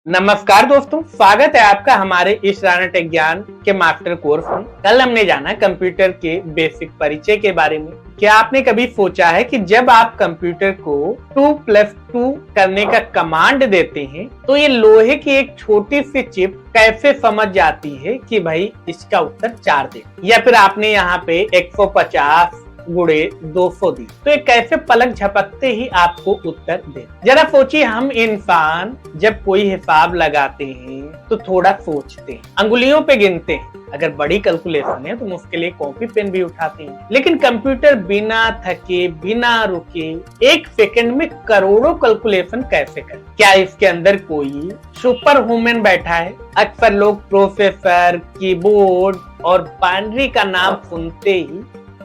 नमस्कार दोस्तों, स्वागत है आपका हमारे इस राणा टेक ज्ञान के मास्टर कोर्स में। कल हमने जाना कंप्यूटर के बेसिक परिचय के बारे में। क्या आपने कभी सोचा है कि जब आप कंप्यूटर को 2+2 करने का कमांड देते हैं तो ये लोहे की एक छोटी सी चिप कैसे समझ जाती है कि भाई इसका उत्तर 4 दे, या फिर आपने यहाँ पे 150 गुणे 200 दी तो एक कैसे पलक झपकते ही आपको उत्तर दे। जरा सोचिए, हम इंसान जब कोई हिसाब लगाते हैं तो थोड़ा सोचते हैं, अंगुलियों पे गिनते हैं। अगर बड़ी कैलकुलेशन है तो उसके लिए कॉपी पेन भी उठाते हैं। लेकिन कंप्यूटर बिना थके बिना रुके 1 सेकंड में करोड़ों कैलकुलेशन कैसे करे? क्या इसके अंदर कोई सुपर ह्यूमन बैठा है? अक्सर लोग प्रोसेसर, कीबोर्ड और बाइनरी का नाम सुनते ही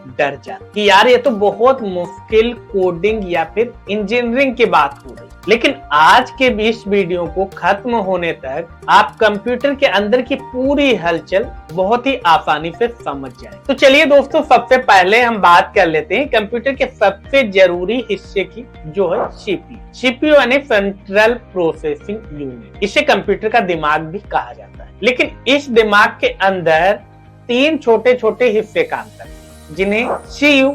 डर जाते कि यार ये तो बहुत मुश्किल कोडिंग या फिर इंजीनियरिंग की बात हो रही। लेकिन आज के इस वीडियो को खत्म होने तक आप कंप्यूटर के अंदर की पूरी हलचल बहुत ही आसानी से समझ जाए। तो चलिए दोस्तों, सबसे पहले हम बात कर लेते हैं कंप्यूटर के सबसे जरूरी हिस्से की, जो है सीपीयू। सीपीयू यानी सेंट्रल प्रोसेसिंग यूनिट। इसे कंप्यूटर का दिमाग भी कहा जाता है। लेकिन इस दिमाग के अंदर 3 छोटे छोटे हिस्से काम करते हैं, जिन्हें सीयू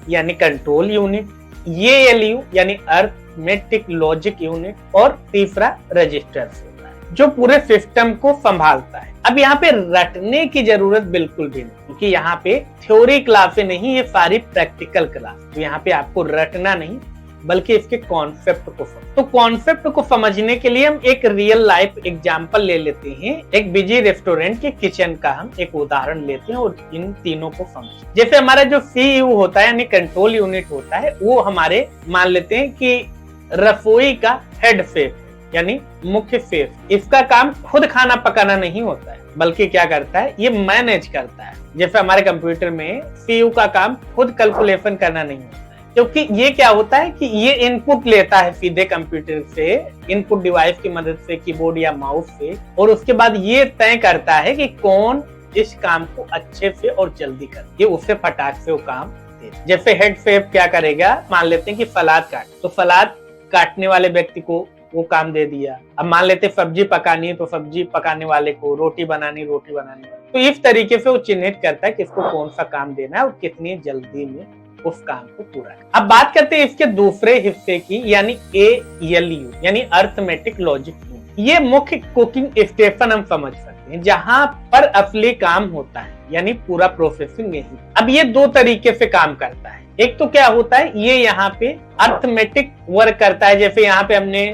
यानी कंट्रोल यूनिट, एएलयू यानी अरिथमेटिक लॉजिक यूनिट और तीसरा रजिस्टर होता है, जो पूरे सिस्टम को संभालता है। अब यहाँ पे रटने की जरूरत बिल्कुल भी नहीं, क्योंकि यहाँ पे थ्योरी क्लासें नहीं, ये सारी प्रैक्टिकल क्लास। तो यहाँ पे आपको रटना नहीं बल्कि इसके कॉन्सेप्ट को तो कॉन्सेप्ट को समझने के लिए हम एक रियल लाइफ एग्जांपल ले लेते हैं। एक बिजी रेस्टोरेंट के किचन का हम एक उदाहरण लेते हैं और इन तीनों को समझ। जैसे हमारा जो सीयू होता है यानी कंट्रोल यूनिट होता है, वो हमारे मान लेते हैं कि रसोई का हेड शेफ यानी मुख्य शेफ। इसका काम खुद खाना पकाना नहीं होता है, बल्कि क्या करता है, ये मैनेज करता है। जैसे हमारे कंप्यूटर में सीयू का काम खुद कैलकुलेशन करना नहीं होता, क्योंकि ये क्या होता है कि ये इनपुट लेता है सीधे कंप्यूटर से, इनपुट डिवाइस की मदद से, कीबोर्ड या माउस से, और उसके बाद ये तय करता है कि कौन इस काम को अच्छे से और जल्दी करे, ये उससे फटाक से वो काम दे। जैसे हेड शेफ क्या करेगा, मान लेते हैं कि सलाद काट, तो सलाद काटने वाले व्यक्ति को वो काम दे दिया। अब मान लेते सब्जी पकानी है तो सब्जी पकाने वाले को, रोटी बनानी तो इस तरीके से वो चिन्हित करता है कि इसको कौन सा काम देना है और कितनी जल्दी में उस काम को पूरा है। अब बात करते हैं इसके दूसरे हिस्से की, यानी एएलयू यानी अरिथमेटिक लॉजिक यूनिट। ये मुख्य कुकिंग स्टेशन हम समझ सकते हैं, जहां पर असली काम होता है, यानी पूरा प्रोसेसिंग नहीं। अब ये 2 तरीके से काम करता है। एक तो क्या होता है, ये यहाँ पे अरिथमेटिक वर्क करता है। जैसे यहाँ पे हमने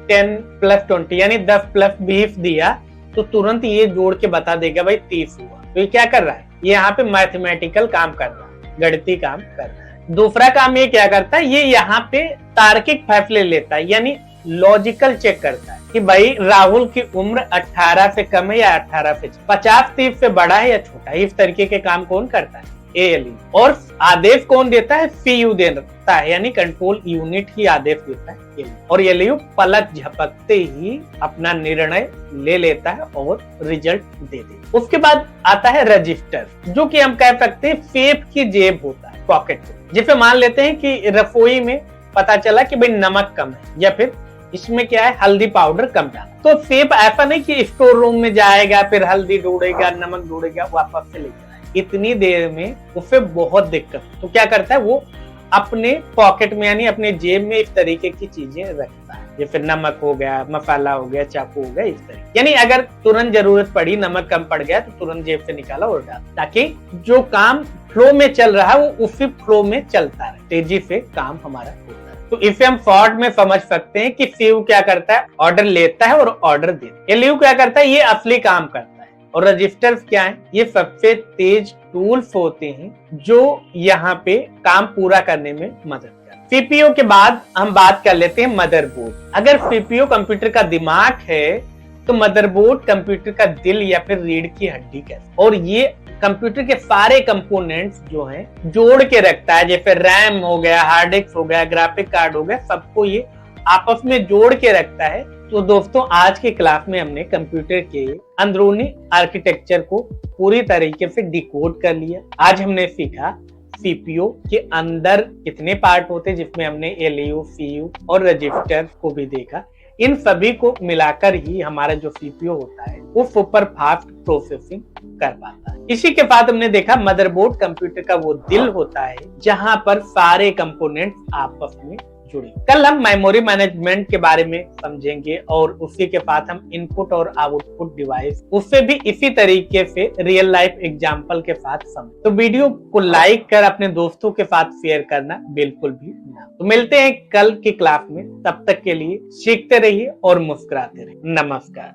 10+20 यानी 10+20 दिया तो तुरंत ये जोड़ के बता देगा भाई 30 हुआ। तो ये क्या कर रहा है, ये यहाँ पे मैथमेटिकल काम कर रहा है, गणितीय काम कर रहा है। दूसरा काम ये क्या करता है, ये यहाँ पे तार्किक फैसले लेता है, यानी लॉजिकल चेक करता है कि भाई राहुल की उम्र 18 से कम है या 18 से 50 30 से बड़ा है या छोटा है। इस तरीके के काम कौन करता है, एएलयू। और आदेश कौन देता है, सीयू देता है, यानी कंट्रोल यूनिट ही आदेश देता है एएलयू। और एएलयू पलक झपकते ही अपना निर्णय ले लेता है और रिजल्ट दे देता है। उसके बाद आता है रजिस्टर, जो कि हम कह सकते हैं सेफ की जेब होता है, पॉकेट। जिसे मान लेते हैं कि रसोई में पता चला कि भाई नमक कम है, या फिर इसमें क्या है, हल्दी पाउडर कम डाला, तो सेफ ऐसा नहीं कि स्टोर रूम में जाएगा, फिर हल्दी ढूंढेगा, नमक ढूंढेगा, वापस से लेकर इतनी देर में उसे बहुत दिक्कत। तो क्या करता है, वो अपने पॉकेट में यानी अपने जेब में इस तरीके की चीजें रखता है। जैसे नमक हो गया, मसाला हो गया, चाकू हो गया, इस तरीके। यानी अगर तुरंत जरूरत पड़ी, नमक कम पड़ गया तो तुरंत जेब से निकाला और डाला, ताकि जो काम फ्लो में चल रहा है वो उसी फ्लो में चलता रहे, तेजी से काम हमारा होता है। तो इसे हम शॉर्ट में समझ सकते हैं कि सीयू क्या करता है, ऑर्डर लेता है और ऑर्डर देता है। एएलयू क्या करता है, ये असली काम करता है। और रजिस्टर्स क्या है, ये सबसे तेज टूल्स होते हैं जो यहाँ पे काम पूरा करने में मदद करते हैं। सीपीयू के बाद हम बात कर लेते हैं मदरबोर्ड। अगर सीपीयू कंप्यूटर का दिमाग है तो मदरबोर्ड कंप्यूटर का दिल या फिर रीढ़ की हड्डी कहते हैं। और ये कंप्यूटर के सारे कंपोनेंट्स जो हैं जोड़ के रखता है। जैसे रैम हो गया, हार्ड डिस्क हो गया, ग्राफिक कार्ड हो गया, सबको ये आपस में जोड़ के रखता है। तो दोस्तों, आज के क्लास में हमने कंप्यूटर के अंदरूनी आर्किटेक्चर को पूरी तरीके से डिकोड कर लिया। आज हमने सीखा सीपीयू के अंदर कितने पार्ट होते हैं, जिसमें हमने एलयू, सीयू और रजिस्टर को भी देखा। इन सभी को मिलाकर ही हमारा जो सीपीयू होता है वो सुपर फास्ट प्रोसेसिंग कर पाता है। इसी के बाद हमने देखा मदरबोर्ड कंप्यूटर का वो दिल होता है जहां पर सारे कंपोनेंट्स आपस में जुड़े। कल हम मेमोरी मैनेजमेंट के बारे में समझेंगे और उसी के बाद हम इनपुट और आउटपुट डिवाइस उससे भी इसी तरीके से रियल लाइफ एग्जांपल के साथ समझ। तो वीडियो को लाइक कर अपने दोस्तों के साथ शेयर करना बिल्कुल भी ना। तो मिलते हैं कल की क्लास में, तब तक के लिए सीखते रहिए और मुस्कुराते रहिए। नमस्कार।